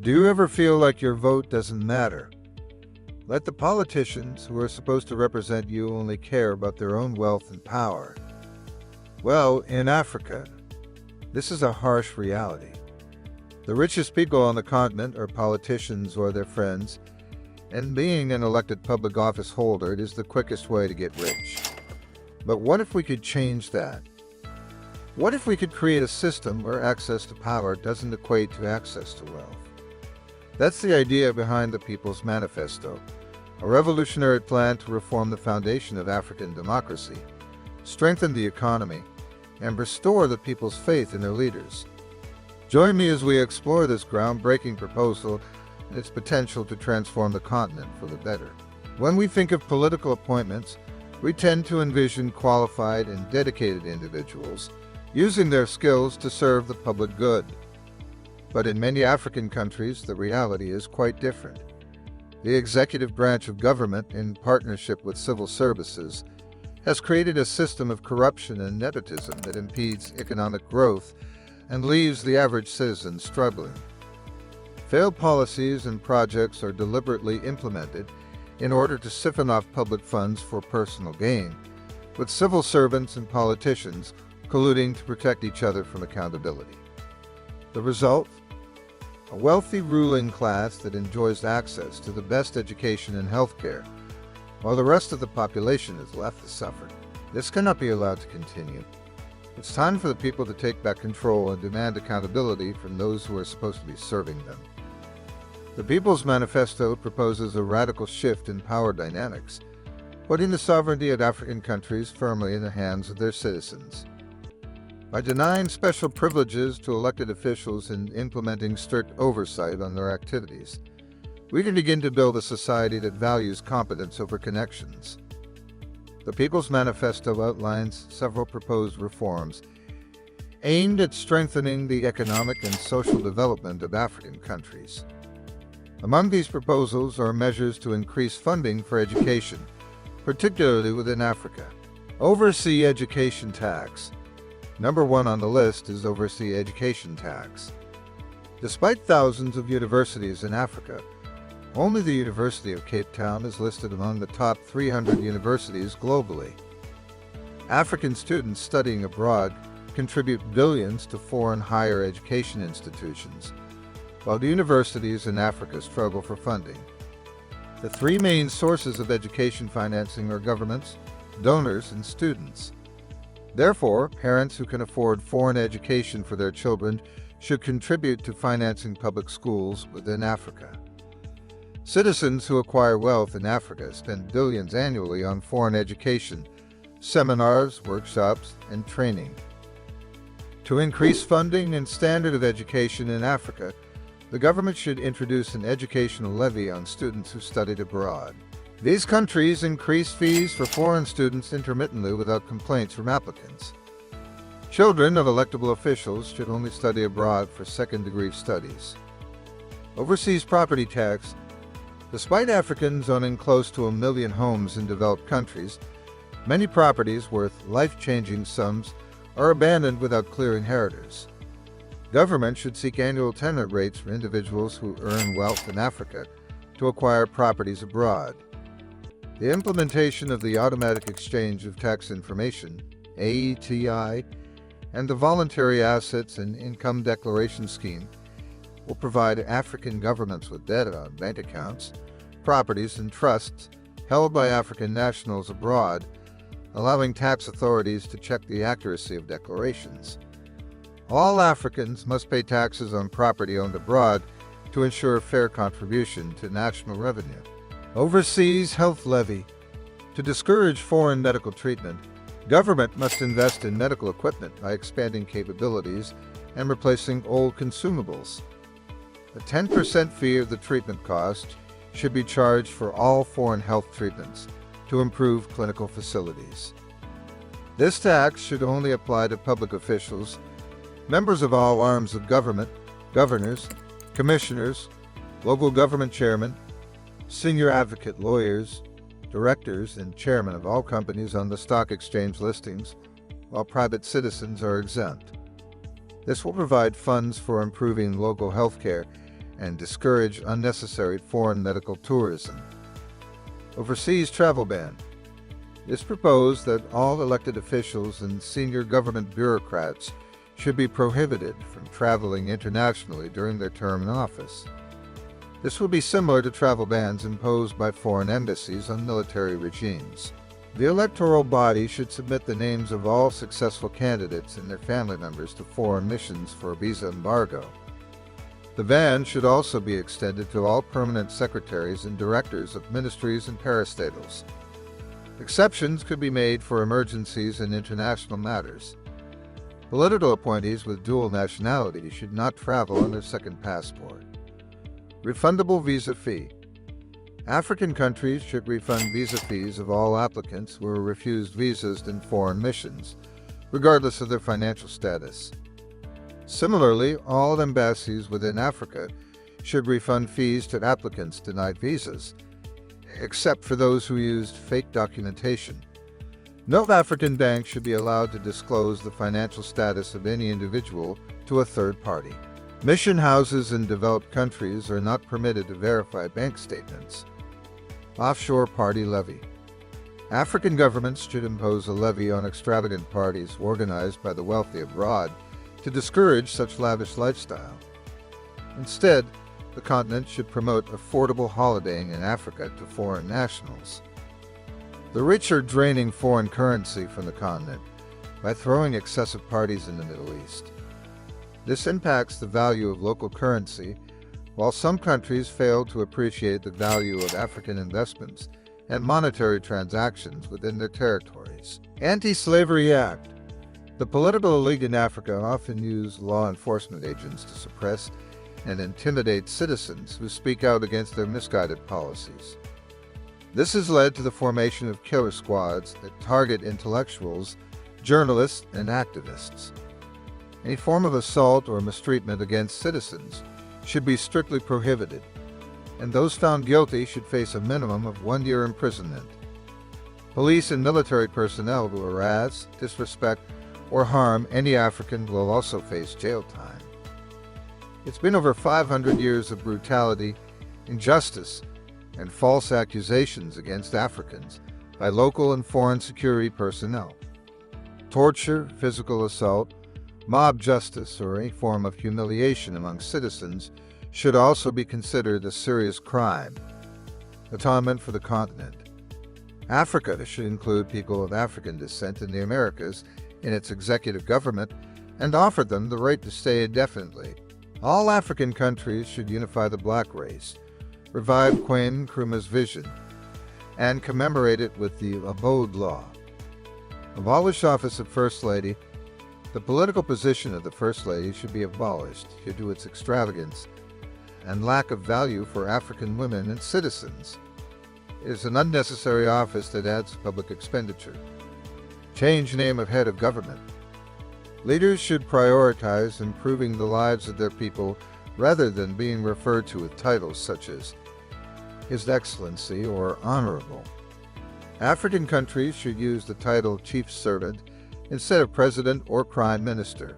Do you ever feel like your vote doesn't matter? Let the politicians who are supposed to represent you only care about their own wealth and power. Well, in Africa, this is a harsh reality. The richest people on the continent are politicians or their friends, and being an elected public office holder is the quickest way to get rich. But what if we could change that? What if we could create a system where access to power doesn't equate to access to wealth? That's the idea behind the People's Manifesto, a revolutionary plan to reform the foundation of African democracy, strengthen the economy, and restore the people's faith in their leaders. Join me as we explore this groundbreaking proposal and its potential to transform the continent for the better. When we think of political appointments, we tend to envision qualified and dedicated individuals using their skills to serve the public good. But in many African countries, the reality is quite different. The executive branch of government, in partnership with civil services, has created a system of corruption and nepotism that impedes economic growth and leaves the average citizen struggling. Failed policies and projects are deliberately implemented in order to siphon off public funds for personal gain, with civil servants and politicians colluding to protect each other from accountability. The result? A wealthy ruling class that enjoys access to the best education and healthcare, while the rest of the population is left to suffer. This cannot be allowed to continue. It's time for the people to take back control and demand accountability from those who are supposed to be serving them. The People's Manifesto proposes a radical shift in power dynamics, putting the sovereignty of African countries firmly in the hands of their citizens. By denying special privileges to elected officials and implementing strict oversight on their activities, we can begin to build a society that values competence over connections. The People's Manifesto outlines several proposed reforms aimed at strengthening the economic and social development of African countries. Among these proposals are measures to increase funding for education, particularly within Africa. Oversea education tax. Number one on the list is Oversea education tax. Despite thousands of universities in Africa, only the University of Cape Town is listed among the top 300 universities globally. African students studying abroad contribute billions to foreign higher education institutions, while the universities in Africa struggle for funding. The three main sources of education financing are governments, donors, and students. Therefore, parents who can afford foreign education for their children should contribute to financing public schools within Africa. Citizens who acquire wealth in Africa spend billions annually on foreign education, seminars, workshops, and training. To increase funding and standard of education in Africa, the government should introduce an educational levy on students who studied abroad. These countries increase fees for foreign students intermittently without complaints from applicants. Children of electable officials should only study abroad for second-degree studies. Overseas property tax. Despite Africans owning close to 1 million homes in developed countries, many properties worth life-changing sums are abandoned without clear inheritors. Government should seek annual tenant rates for individuals who earn wealth in Africa to acquire properties abroad. The implementation of the Automatic Exchange of Tax Information, AETI, and the Voluntary Assets and Income Declaration Scheme will provide African governments with data on bank accounts, properties, and trusts held by African nationals abroad, allowing tax authorities to check the accuracy of declarations. All Africans must pay taxes on property owned abroad to ensure fair contribution to national revenue. Overseas health levy. To discourage foreign medical treatment, government must invest in medical equipment by expanding capabilities and replacing old consumables. A 10% fee of the treatment cost should be charged for all foreign health treatments to improve clinical facilities. This tax should only apply to public officials, members of all arms of government, governors, commissioners, local government chairmen, senior advocate lawyers, directors, and chairmen of all companies on the stock exchange listings, while private citizens are exempt. This will provide funds for improving local health care and discourage unnecessary foreign medical tourism. Overseas travel ban. It's proposed that all elected officials and senior government bureaucrats should be prohibited from traveling internationally during their term in office. This will be similar to travel bans imposed by foreign embassies on military regimes. The electoral body should submit the names of all successful candidates and their family members to foreign missions for a visa embargo. The ban should also be extended to all permanent secretaries and directors of ministries and parastatals. Exceptions could be made for emergencies and international matters. Political appointees with dual nationality should not travel on their second passport. Refundable Visa Fee. African countries should refund visa fees of all applicants who are refused visas in foreign missions, regardless of their financial status. Similarly, all embassies within Africa should refund fees to applicants denied visas, except for those who used fake documentation. No African bank should be allowed to disclose the financial status of any individual to a third party. Mission houses in developed countries are not permitted to verify bank statements. Offshore party levy. African governments should impose a levy on extravagant parties organized by the wealthy abroad to discourage such lavish lifestyle. Instead, the continent should promote affordable holidaying in Africa to foreign nationals. The rich are draining foreign currency from the continent by throwing excessive parties in the Middle East. This impacts the value of local currency, while some countries fail to appreciate the value of African investments and monetary transactions within their territories. Anti-Slavery Act. The political elite in Africa often use law enforcement agents to suppress and intimidate citizens who speak out against their misguided policies. This has led to the formation of killer squads that target intellectuals, journalists, and activists. Any form of assault or mistreatment against citizens should be strictly prohibited, and those found guilty should face a minimum of 1 year imprisonment. Police and military personnel who harass, disrespect, or harm any African will also face jail time. It's been over 500 years of brutality, injustice, and false accusations against Africans by local and foreign security personnel. Torture, physical assault, mob justice, or any form of humiliation among citizens should also be considered a serious crime. Atonement for the continent. Africa should include people of African descent in the Americas in its executive government and offer them the right to stay indefinitely. All African countries should unify the black race, revive Kwame Nkrumah's vision, and commemorate it with the Abode Law. Abolish office of First Lady. The political position of the First Lady should be abolished due to its extravagance and lack of value for African women and citizens. It is an unnecessary office that adds to public expenditure. Change name of head of government. Leaders should prioritize improving the lives of their people rather than being referred to with titles such as His Excellency or Honorable. African countries should use the title Chief Servant instead of President or Prime Minister.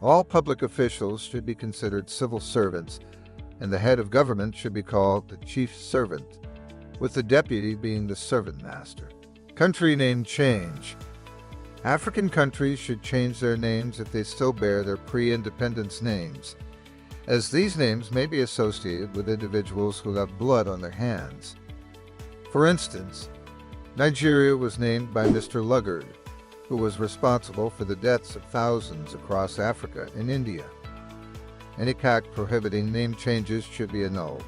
All public officials should be considered civil servants, and the head of government should be called the Chief Servant, with the deputy being the Servant Master. Country name change. African countries should change their names if they still bear their pre-independence names, as these names may be associated with individuals who have blood on their hands. For instance, Nigeria was named by Mr. Luggard, who was responsible for the deaths of thousands across Africa and India. Any act prohibiting name changes should be annulled,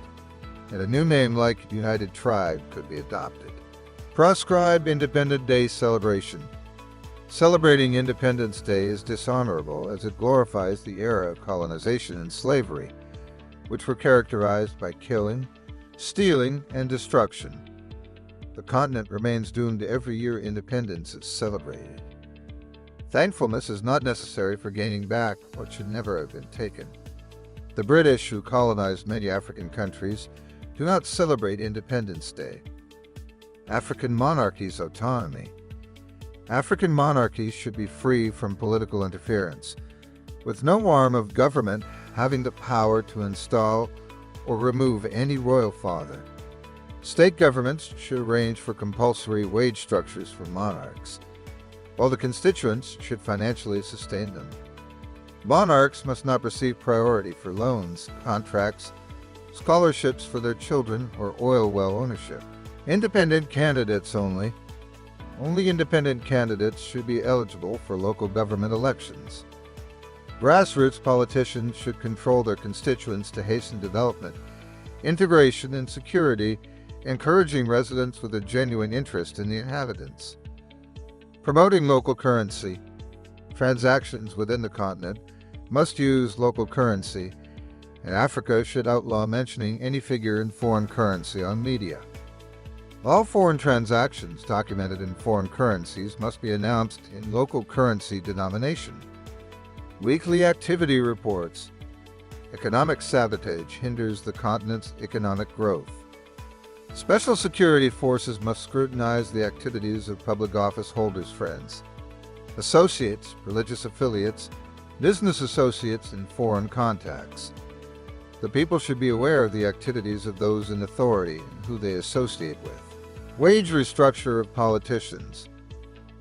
and a new name like United Tribe could be adopted. Proscribe Independent Day celebration. Celebrating Independence Day is dishonorable as it glorifies the era of colonization and slavery, which were characterized by killing, stealing, and destruction. The continent remains doomed to every year independence is celebrated. Thankfulness is not necessary for gaining back what should never have been taken. The British, who colonized many African countries, do not celebrate Independence Day. African monarchies' autonomy. African monarchies should be free from political interference, with no arm of government having the power to install or remove any royal father. State governments should arrange for compulsory wage structures for monarchs, while the constituents should financially sustain them. Monarchs must not receive priority for loans, contracts, scholarships for their children, or oil well ownership. Independent candidates only. Only independent candidates should be eligible for local government elections. Grassroots politicians should control their constituents to hasten development, integration, and security, encouraging residents with a genuine interest in the inhabitants. Promoting local currency. Transactions within the continent must use local currency, and Africa should outlaw mentioning any figure in foreign currency on media. All foreign transactions documented in foreign currencies must be announced in local currency denomination. Weekly activity reports. Economic sabotage hinders the continent's economic growth. Special security forces must scrutinize the activities of public office holders' friends, associates, religious affiliates, business associates, and foreign contacts. The people should be aware of the activities of those in authority and who they associate with. Wage restructure of politicians.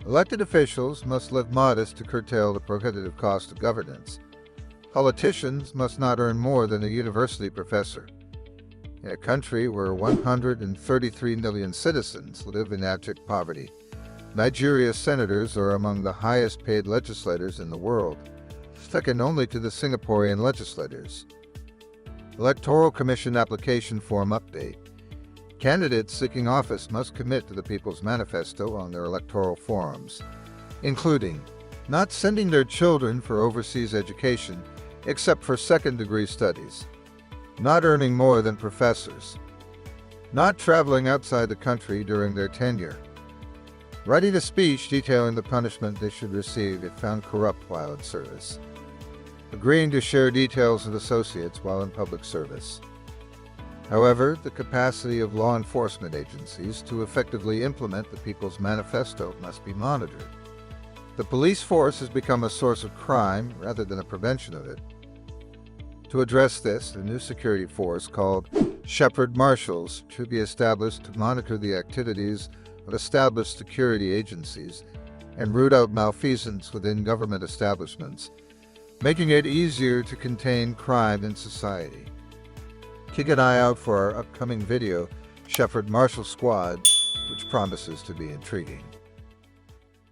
Elected officials must live modest to curtail the prohibitive cost of governance. Politicians must not earn more than a university professor. In a country where 133 million citizens live in abject poverty, Nigeria's senators are among the highest paid legislators in the world, second only to the Singaporean legislators. Electoral Commission application form update. Candidates seeking office must commit to the People's Manifesto on their electoral forms, including not sending their children for overseas education except for second-degree studies, not earning more than professors, not traveling outside the country during their tenure, writing a speech detailing the punishment they should receive if found corrupt while in service, agreeing to share details of associates while in public service. However, the capacity of law enforcement agencies to effectively implement the People's Manifesto must be monitored. The police force has become a source of crime rather than a prevention of it. To address this, a new security force called Shepherd Marshals should be established to monitor the activities of established security agencies and root out malfeasance within government establishments, making it easier to contain crime in society. Keep an eye out for our upcoming video, Shepherd Marshal Squad, which promises to be intriguing.